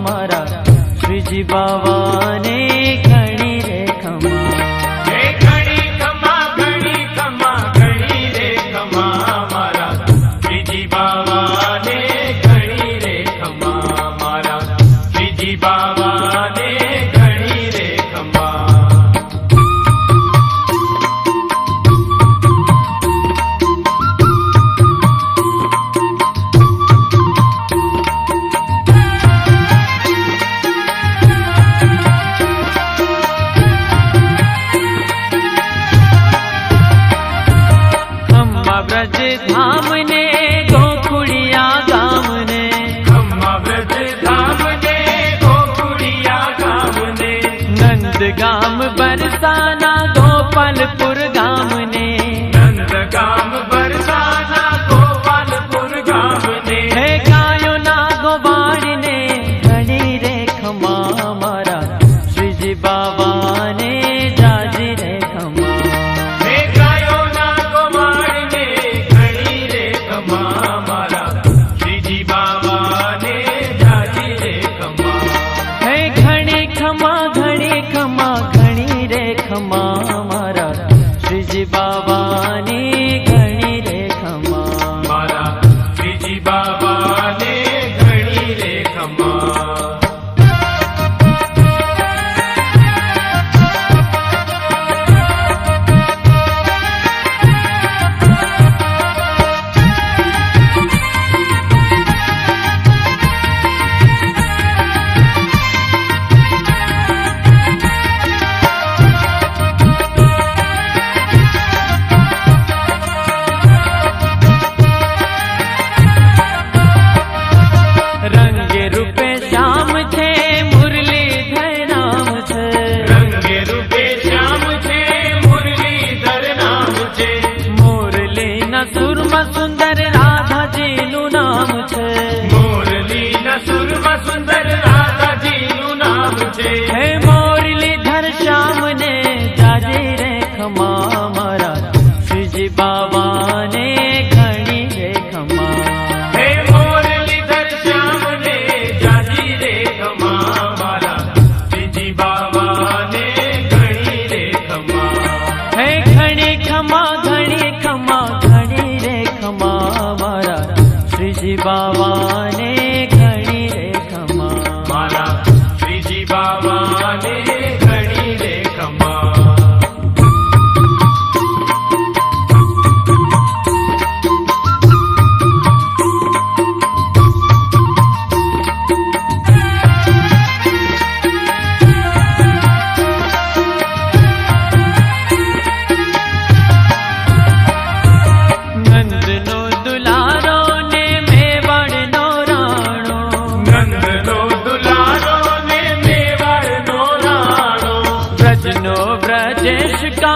मारा श्रीजी बाबा ने घणी रे खमा। घणी खमा घणी खमा घणी रे खमा मारा श्रीजी बाबा ने घणी रे खमा मारा श्रीजी बाबा ने घणी रे खमा। ब्रज धाम ने गोकुड़िया गाम ने, खम्मा ब्रज धाम ने गोकुड़िया गाम ने, नंद गाम बरसाना गोपालपुर गाम ने, नंद गाम बरसाना गोपालपुर गाम ने, है गायो ना गोवाड़ ने घणी रे खमा मारा श्रीजी बाबा ने जाजी रे खमा। है गायो ना गोवाड़ ने घणी रे खमा मारा श्रीजी बाबा ने जाजी रे खमा। है घणी खमा घणी खमा घणी रे खमा मारा श्रीजी बाबा ने घणी रे खमा। मारा श्रीजी बाबा ने घणी रे खमा। रंगे रूपे श्याम छे मुरलीधर नाम छे, रंगे रूपे श्याम छे मुरलीधर नाम छे, मुरली न सुरमा सुंदर राधा जी नु नाम छे, मुरली न सुरमा सुंदर राधा जी नु नाम छे। हे मुरलीधर श्याम ने जाजे रे खमा मारा श्रीजी बाबा ने घणी रे खमा। हे मुरलीधर श्याम ने जाजी रे खमा मारा श्रीजी बाबा ने घणी रे खमा। है घणी खमा घणी खमा घणी रे खमा मारा श्रीजी बाबा ने घणी रे खमा। मारा श्रीजी बाबा ने घणी रे खमा। नंद नो दुलारो ने मेवाड़ नो राणो, नंद नो दुलारो ने मेवाड़ नो राणो, ब्रज नो ब्रजेश का